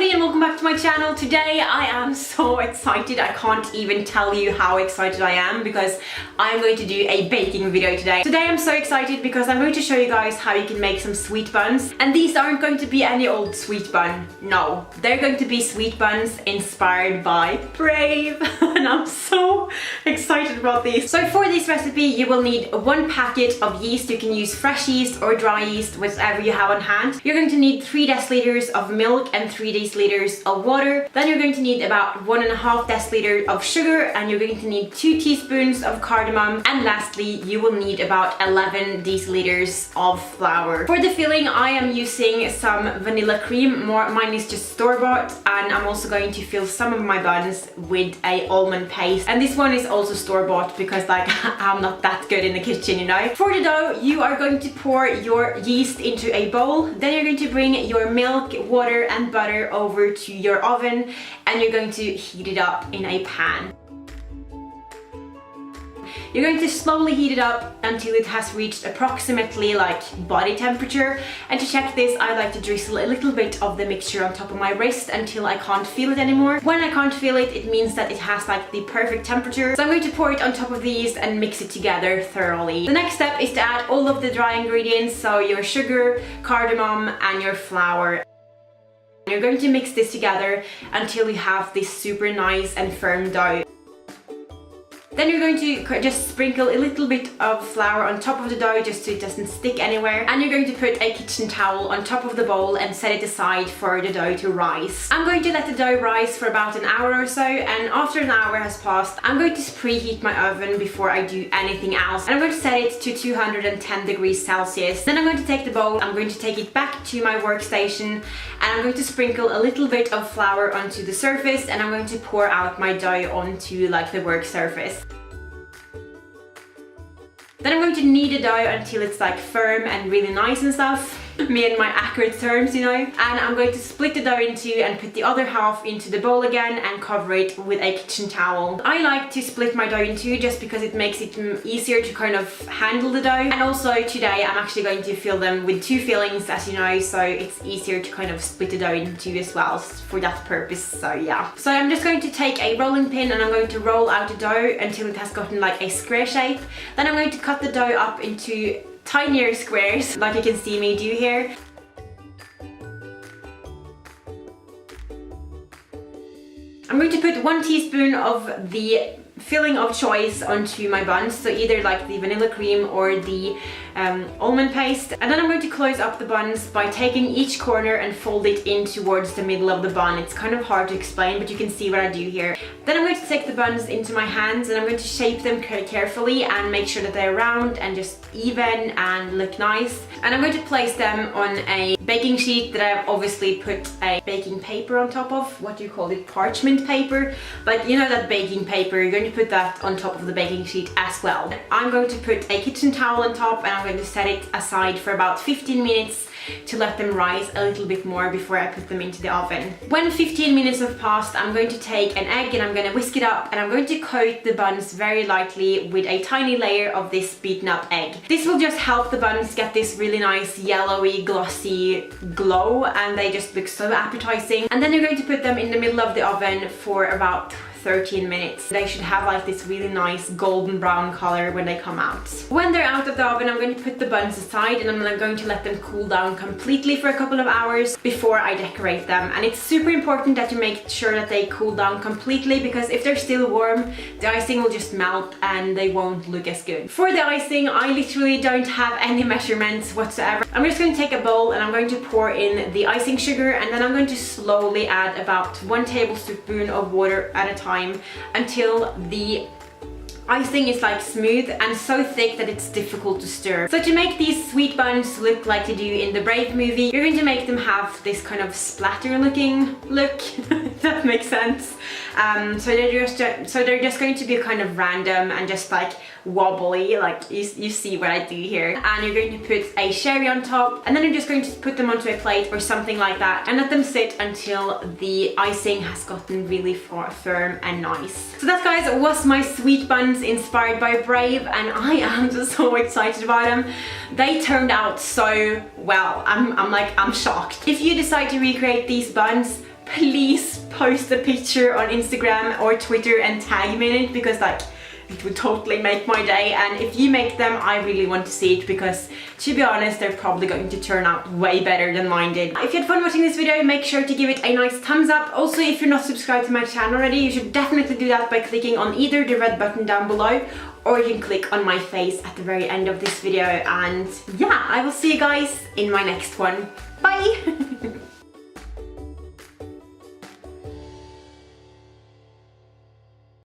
everybody and welcome back to my channel. Today I am so excited. I can't even tell you how excited I am because I'm going to do a baking video today. Today I'm so excited because I'm going to show you guys how you can make some sweet buns. And these aren't going to be any old sweet bun. No, they're going to be sweet buns inspired by Brave. And I'm so excited about these. So for this recipe you will need 1 packet of yeast. You can use fresh yeast or dry yeast, whatever you have on hand. You're going to need 3 deciliters of milk and 3 deciliters of water. Then you're going to need about 1.5 deciliters of sugar, and you're going to need 2 teaspoons of cardamom, and lastly you will need about 11 deciliters of flour. For the filling I am using some vanilla cream. Mine is just store-bought, and I'm also going to fill some of my buns with a almond paste, and this one is also store-bought because like I'm not that good in the kitchen, you know. For the dough you are going to pour your yeast into a bowl. Then you're going to bring your milk, water and butter over to your oven, and you're going to heat it up in a pan. You're going to slowly heat it up until it has reached approximately like body temperature. And to check this, I like to drizzle a little bit of the mixture on top of my wrist until I can't feel it anymore. When I can't feel it, it means that it has like the perfect temperature. So I'm going to pour it on top of the yeast and mix it together thoroughly. The next step is to add all of the dry ingredients, so your sugar, cardamom and your flour. You're going to mix this together until you have this super nice and firm dough. Then you're going to just sprinkle a little bit of flour on top of the dough just so it doesn't stick anywhere. And you're going to put a kitchen towel on top of the bowl and set it aside for the dough to rise. I'm going to let the dough rise for about an hour or so, and after an hour has passed, I'm going to preheat my oven before I do anything else. And I'm going to set it to 210 degrees Celsius. Then I'm going to take the bowl, I'm going to take it back to my workstation, and I'm going to sprinkle a little bit of flour onto the surface, and I'm going to pour out my dough onto like the work surface. Then I'm going to knead the dough until it's like firm and really nice and stuff. Me and my accurate terms, you know. And I'm going to split the dough in two and put the other half into the bowl again and cover it with a kitchen towel. I like to split my dough in two just because it makes it easier to kind of handle the dough. And also today I'm actually going to fill them with 2 fillings, as you know, so it's easier to kind of split the dough in two as well for that purpose, so yeah. So I'm just going to take a rolling pin and I'm going to roll out the dough until it has gotten like a square shape. Then I'm going to cut the dough up into tinier squares, like you can see me do here. I'm going to put 1 teaspoon of the filling of choice onto my buns, so either like the vanilla cream or the almond paste. And then I'm going to close up the buns by taking each corner and fold it in towards the middle of the bun. It's kind of hard to explain, but you can see what I do here. Then I'm going to take the buns into my hands and I'm going to shape them carefully and make sure that they're round and just even and look nice. And I'm going to place them on a baking sheet that I've obviously put a baking paper on top of. What do you call it? Parchment paper. Like, you know that baking paper, you're going to put that on top of the baking sheet as well. I'm going to put a kitchen towel on top and I'm going to set it aside for about 15 minutes to let them rise a little bit more before I put them into the oven. When 15 minutes have passed, I'm going to take an egg and I'm going to whisk it up, and I'm going to coat the buns very lightly with a tiny layer of this beaten up egg. This will just help the buns get this really nice yellowy glossy glow, and they just look so appetizing. And then you're going to put them in the middle of the oven for about 13 minutes. They should have like this really nice golden brown color when they come out. When they're out of the oven, I'm going to put the buns aside and I'm going to let them cool down completely for a couple of hours before I decorate them. And it's super important that you make sure that they cool down completely, because if they're still warm, the icing will just melt and they won't look as good. For the icing, I literally don't have any measurements whatsoever. I'm just going to take a bowl and I'm going to pour in the icing sugar, and then I'm going to slowly add about 1 tablespoon of water at a time until the icing is like smooth and so thick that it's difficult to stir. So to make these sweet buns look like they do in the Brave movie, you're going to make them have this kind of splatter looking look, if that makes sense. So they're just going to be kind of random and just like wobbly, like you see what I do here. And you're going to put a cherry on top, and then you're just going to put them onto a plate or something like that and let them sit until the icing has gotten really firm and nice. So that, guys, was my sweet buns inspired by Brave, and I am just so excited about them. They turned out so well. I'm shocked. If you decide to recreate these buns, please post a picture on Instagram or Twitter and tag me in it, because like it would totally make my day. And if you make them, I really want to see it, because to be honest, they're probably going to turn out way better than mine did. If you had fun watching this video, make sure to give it a nice thumbs up. Also, if you're not subscribed to my channel already, you should definitely do that by clicking on either the red button down below, or you can click on my face at the very end of this video. And yeah, I will see you guys in my next one. Bye!